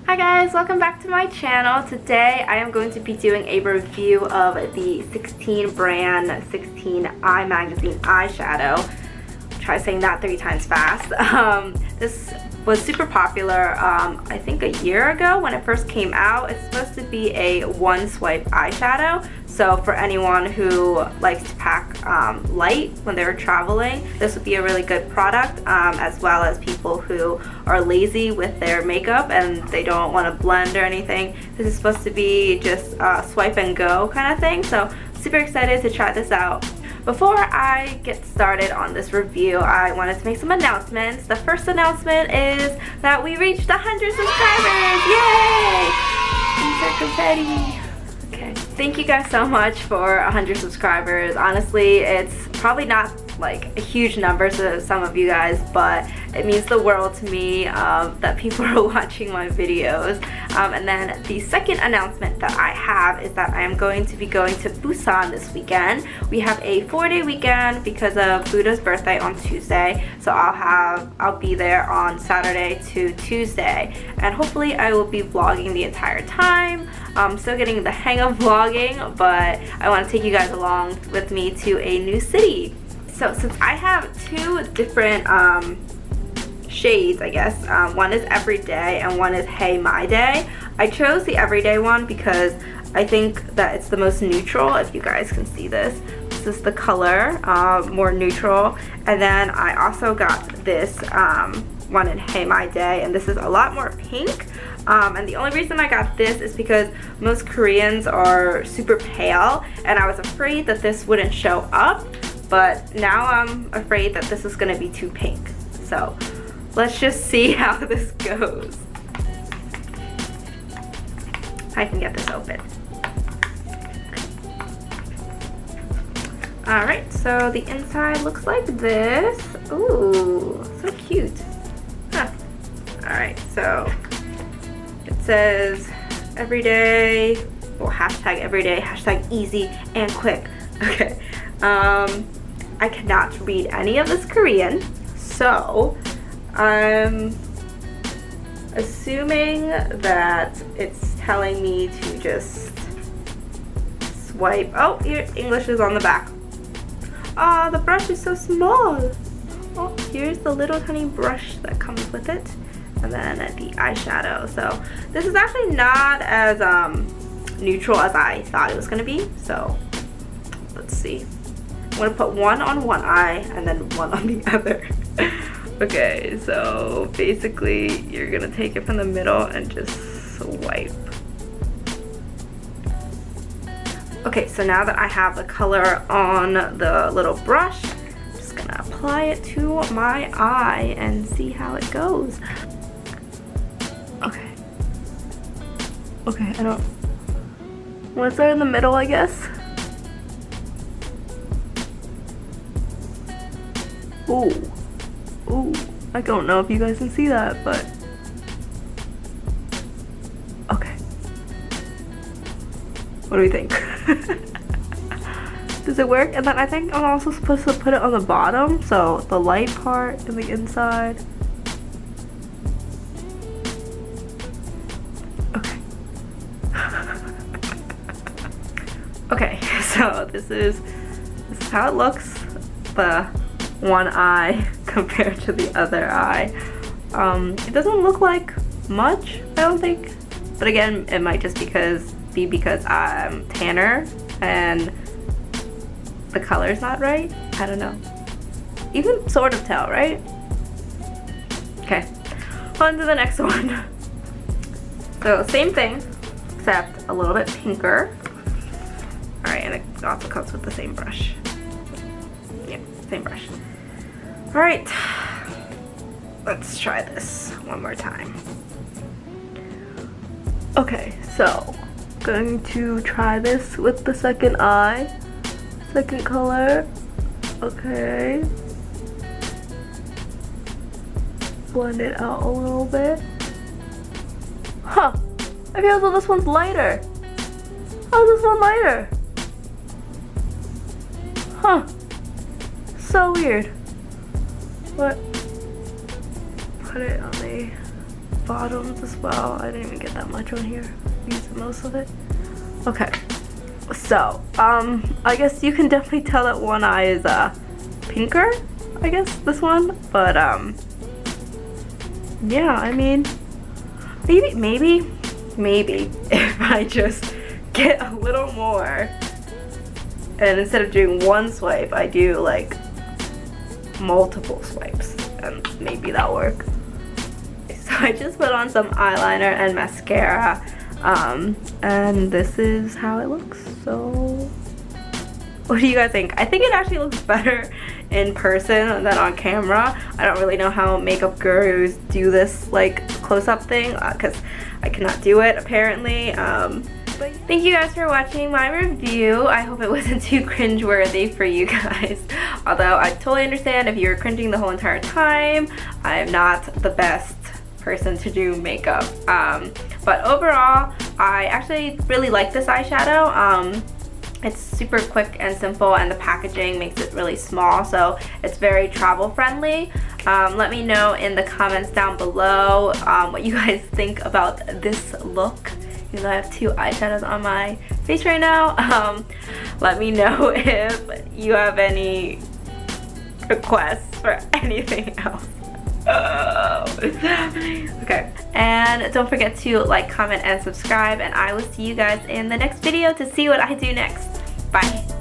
Hi guys, welcome back to my channel. Today I am going to be doing a review of the 16 brand 16 Eye Magazine eyeshadow. Try saying that 3 times fast. This was super popular I think a year ago when it first came out. It's supposed to be a one swipe eyeshadow, so for anyone who likes to pack light when they're traveling, this would be a really good product, as well as people who are lazy with their makeup and they don't want to blend or anything. This is supposed to be just swipe and go kind of thing, so super excited to try this out. Before I get started on this review, I wanted to make some announcements. The first announcement is that we reached 100 subscribers! Yay! Insert confetti! Okay. Thank you guys so much for 100 subscribers. Honestly, it's probably not like a huge number to some of you guys, but it means the world to me that people are watching my videos. And then the second announcement that I have is that I am going to be going to Busan this weekend. We have a 4-day weekend because of Buddha's birthday on Tuesday, so I'll be there on Saturday to Tuesday, and hopefully I will be vlogging the entire time. I'm still getting the hang of vlogging, but I want to take you guys along with me to a new city. So since I have 2 different shades, I guess, one is Everyday and one is Hey My Day, I chose the Everyday one because I think that it's the most neutral. If you guys can see this, this is the color, more neutral. And then I also got this one in Hey My Day, and this is a lot more pink. And the only reason I got this is because most Koreans are super pale, and I was afraid that this wouldn't show up. But now I'm afraid that this is going to be too pink. So let's just see how this goes. I can get this open. Alright, so the inside looks like this. Ooh, so cute. Huh. Alright, so it says everyday, well, hashtag everyday, hashtag easy and quick. Okay. I cannot read any of this Korean, so I'm assuming that it's telling me to just swipe. Oh, here, English is on the back. Ah, the brush is so small. Oh, here's the little tiny brush that comes with it, and then the eyeshadow. So this is actually not as neutral as I thought it was gonna be, so let's see. I'm gonna put one on one eye and then one on the other. Okay, so basically you're gonna take it from the middle and just swipe. Okay, so now that I have the color on the little brush, I'm just gonna apply it to my eye and see how it goes. Okay. Okay, I don't wanna start in the middle, I guess. Ooh, ooh, I don't know if you guys can see that, but okay. What do we think? Does it work? And then I think I'm also supposed to put it on the bottom, so the light part and the inside. Okay. Okay, so this is how it looks. The one eye compared to the other eye. It doesn't look like much, I don't think, but again, it might just be because I'm tanner and the color's not right. I don't know. You can sort of tell, right? Okay, on to the next one. So same thing, except a little bit pinker. All right, and it also comes with the same brush. Yeah, same brush. All right, let's try this one more time. Okay, so going to try this with the second eye, second color. Okay, blend it out a little bit. Huh, I feel as though this one's lighter. How's this one lighter? Huh, so weird. But put it on the bottoms as well. I didn't even get that much on here. Used most of it. Okay. So, I guess you can definitely tell that one eye is pinker, I guess, this one. But yeah, I mean, maybe if I just get a little more and instead of doing one swipe, I do like multiple swipes, and maybe that'll work. So I just put on some eyeliner and mascara, and this is how it looks. So what do you guys think? I think it actually looks better in person than on camera. I don't really know how makeup gurus do this like close-up thing, because I cannot do it apparently. But thank you guys for watching my review. I hope it wasn't too cringeworthy for you guys. Although I totally understand if you're cringing the whole entire time. I am not the best person to do makeup. But overall, I actually really like this eyeshadow. It's super quick and simple, and the packaging makes it really small, so it's very travel friendly. Let me know in the comments down below what you guys think about this look. Even though I have two eyeshadows on my face right now. Let me know if you have any requests for anything else. Oh, what's happening? Okay, and don't forget to like, comment, and subscribe, and I will see you guys in the next video to see what I do next. Bye.